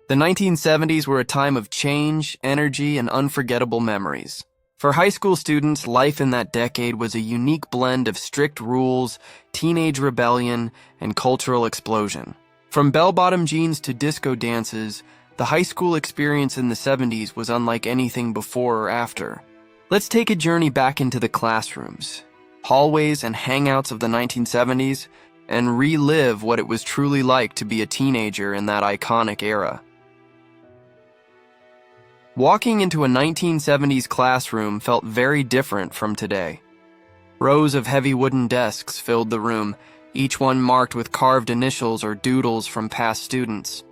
The 1970s were a time of change, energy, and unforgettable memories. For high school students, life in that decade was a unique blend of strict rules, teenage rebellion, and cultural explosion. From bell-bottom jeans to disco dances, the high school experience in the 70s was unlike anything before or after. Let's take a journey back into the classrooms, hallways, and hangouts of the 1970s, and relive what it was truly like to be a teenager in that iconic era. Walking into a 1970s classroom felt very different from today. Rows of heavy wooden desks filled the room, each one marked with carved initials or doodles from past students.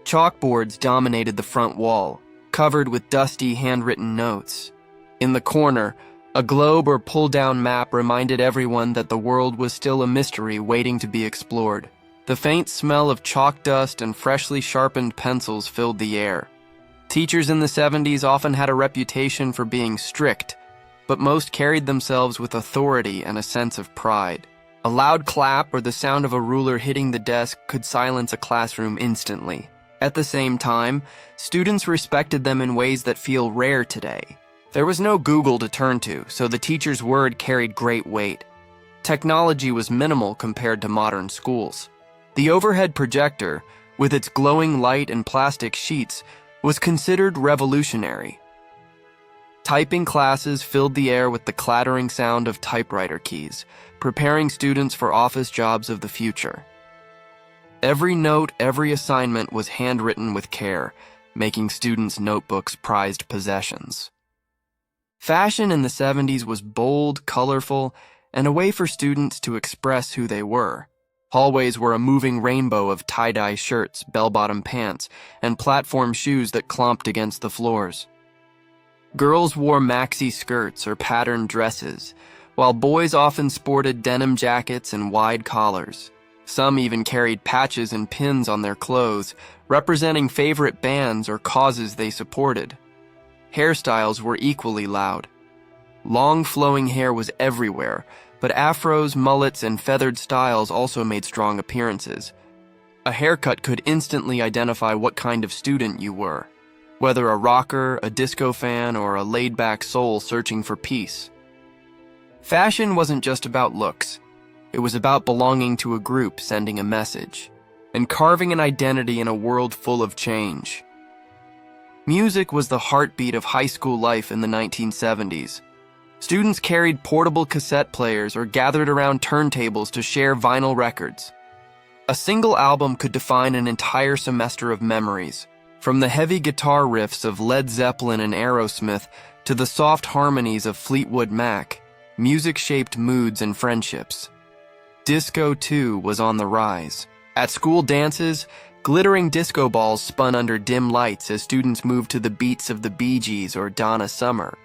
Chalkboards dominated the front wall, covered with dusty handwritten notes. In the corner, a globe or pull-down map reminded everyone that the world was still a mystery waiting to be explored. The faint smell of chalk dust and freshly sharpened pencils filled the air. Teachers in the 70s often had a reputation for being strict, but most carried themselves with authority and a sense of pride. A loud clap or the sound of a ruler hitting the desk could silence a classroom instantly. At the same time, students respected them in ways that feel rare today. There was no Google to turn to, so the teacher's word carried great weight. Technology was minimal compared to modern schools. The overhead projector, with its glowing light and plastic sheets, was considered revolutionary. Typing classes filled the air with the clattering sound of typewriter keys, preparing students for office jobs of the future. Every note, every assignment was handwritten with care, making students' notebooks prized possessions. Fashion in the 70s was bold, colorful, and a way for students to express who they were. Hallways were a moving rainbow of tie-dye shirts, bell-bottom pants, and platform shoes that clomped against the floors. Girls wore maxi skirts or patterned dresses, while boys often sported denim jackets and wide collars. Some even carried patches and pins on their clothes, representing favorite bands or causes they supported. Hairstyles were equally loud. Long flowing hair was everywhere, but afros, mullets, and feathered styles also made strong appearances. A haircut could instantly identify what kind of student you were, whether a rocker, a disco fan, or a laid-back soul searching for peace. Fashion wasn't just about looks. It was about belonging to a group, sending a message, and carving an identity in a world full of change. Music was the heartbeat of high school life in the 1970s. Students carried portable cassette players or gathered around turntables to share vinyl records. A single album could define an entire semester of memories, from the heavy guitar riffs of Led Zeppelin and Aerosmith to the soft harmonies of Fleetwood Mac. Music shaped moods and friendships. Disco, too, was on the rise. At school dances, glittering disco balls spun under dim lights as students moved to the beats of the Bee Gees or Donna Summer.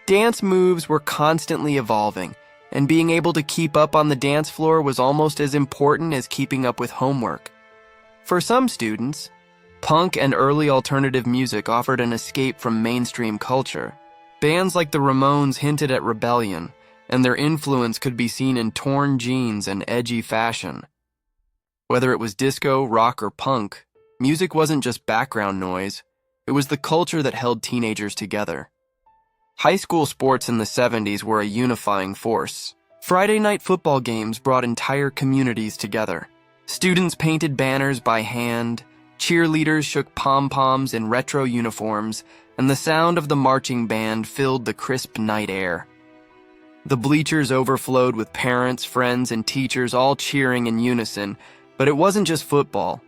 Dance moves were constantly evolving, and being able to keep up on the dance floor was almost as important as keeping up with homework. For some students, punk and early alternative music offered an escape from mainstream culture. Bands like the Ramones hinted at rebellion, and their influence could be seen in torn jeans and edgy fashion. Whether it was disco, rock, or punk, music wasn't just background noise. It was the culture that held teenagers together. High school sports in the 70s were a unifying force. Friday night football games brought entire communities together. Students painted banners by hand, cheerleaders shook pom-poms in retro uniforms, and the sound of the marching band filled the crisp night air. The bleachers overflowed with parents, friends, and teachers all cheering in unison, but it wasn't just football.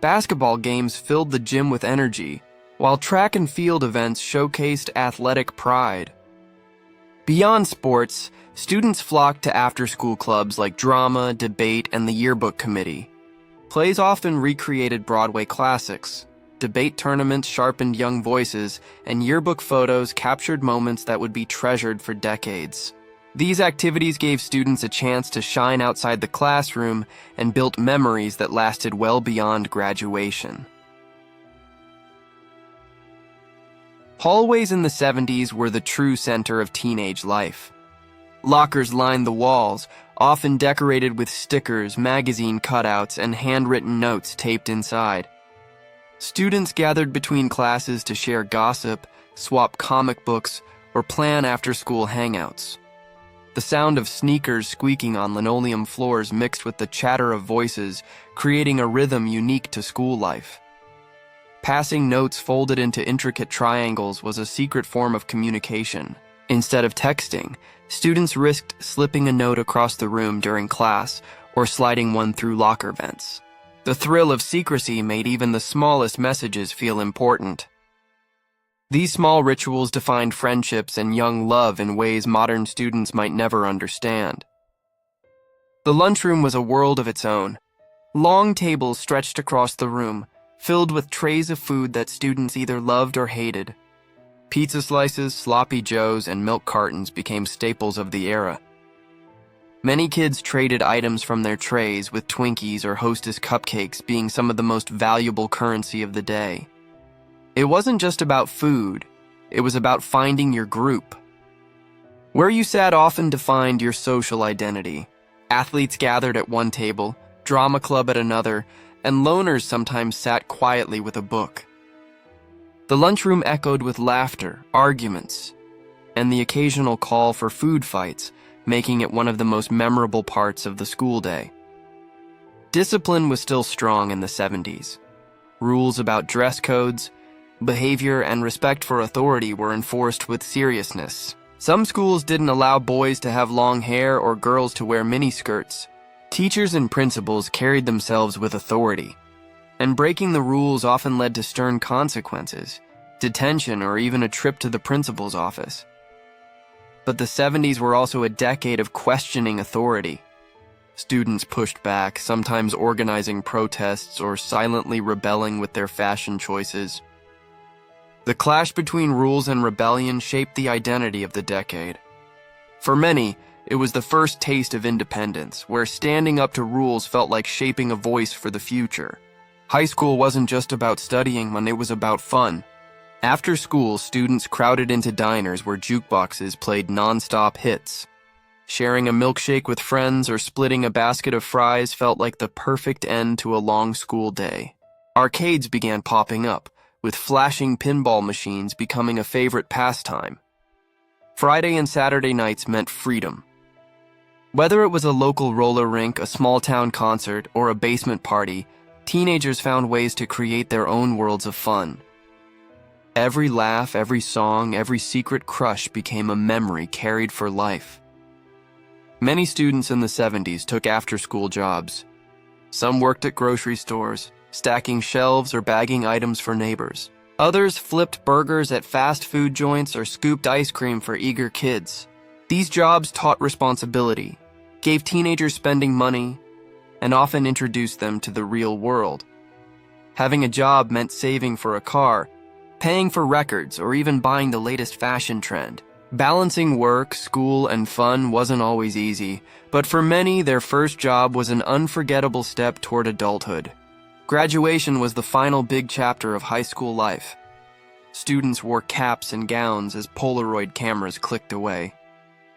Basketball games filled the gym with energy, while track and field events showcased athletic pride. Beyond sports, students flocked to after-school clubs like drama, debate, and the yearbook committee. Plays often recreated Broadway classics. Debate tournaments sharpened young voices, and yearbook photos captured moments that would be treasured for decades. These activities gave students a chance to shine outside the classroom and built memories that lasted well beyond graduation. Hallways in the 70s were the true center of teenage life. Lockers lined the walls, often decorated with stickers, magazine cutouts, and handwritten notes taped inside. Students gathered between classes to share gossip, swap comic books, or plan after-school hangouts. The sound of sneakers squeaking on linoleum floors mixed with the chatter of voices, creating a rhythm unique to school life. Passing notes folded into intricate triangles was a secret form of communication. Instead of texting, students risked slipping a note across the room during class or sliding one through locker vents. The thrill of secrecy made even the smallest messages feel important. These small rituals defined friendships and young love in ways modern students might never understand. The lunchroom was a world of its own. Long tables stretched across the room, filled with trays of food that students either loved or hated. Pizza slices, sloppy joes, and milk cartons became staples of the era. Many kids traded items from their trays, with Twinkies or Hostess cupcakes being some of the most valuable currency of the day. It wasn't just about food, it was about finding your group. Where you sat often defined your social identity. Athletes gathered at one table, drama club at another, and loners sometimes sat quietly with a book. The lunchroom echoed with laughter, arguments, and the occasional call for food fights, making it one of the most memorable parts of the school day. Discipline was still strong in the 70s. Rules about dress codes, behavior, and respect for authority were enforced with seriousness. Some schools didn't allow boys to have long hair or girls to wear miniskirts. Teachers and principals carried themselves with authority, and breaking the rules often led to stern consequences, detention, or even a trip to the principal's office. But the 70s were also a decade of questioning authority. Students pushed back, sometimes organizing protests or silently rebelling with their fashion choices. The clash between rules and rebellion shaped the identity of the decade. For many, it was the first taste of independence, where standing up to rules felt like shaping a voice for the future. High school wasn't just about studying when it was about fun. After school, students crowded into diners where jukeboxes played non-stop hits. Sharing a milkshake with friends or splitting a basket of fries felt like the perfect end to a long school day. Arcades began popping up, with flashing pinball machines becoming a favorite pastime. Friday and Saturday nights meant freedom. Whether it was a local roller rink, a small-town concert, or a basement party, teenagers found ways to create their own worlds of fun. Every laugh, every song, every secret crush became a memory carried for life. Many students in the 70s took after-school jobs. Some worked at grocery stores, stacking shelves or bagging items for neighbors. Others flipped burgers at fast food joints or scooped ice cream for eager kids. These jobs taught responsibility, gave teenagers spending money, and often introduced them to the real world. Having a job meant saving for a car, paying for records, or even buying the latest fashion trend. Balancing work, school, and fun wasn't always easy, but for many, their first job was an unforgettable step toward adulthood. Graduation was the final big chapter of high school life. Students wore caps and gowns as Polaroid cameras clicked away.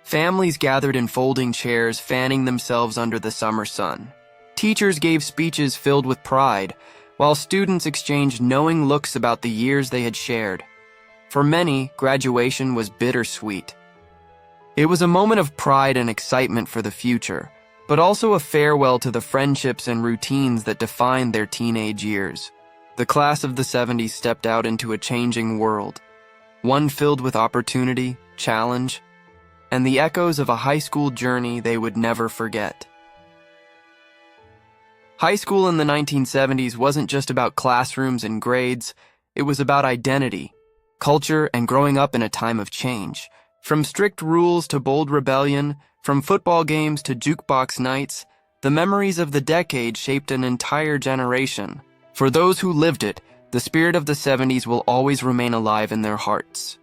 Families gathered in folding chairs, fanning themselves under the summer sun. Teachers gave speeches filled with pride, while students exchanged knowing looks about the years they had shared. For many, graduation was bittersweet. It was a moment of pride and excitement for the future, but also a farewell to the friendships and routines that defined their teenage years. The class of the 70s stepped out into a changing world, one filled with opportunity, challenge, and the echoes of a high school journey they would never forget. High school in the 1970s wasn't just about classrooms and grades, it was about identity, culture, and growing up in a time of change. From strict rules to bold rebellion, from football games to jukebox nights, the memories of the decade shaped an entire generation. For those who lived it, the spirit of the 70s will always remain alive in their hearts.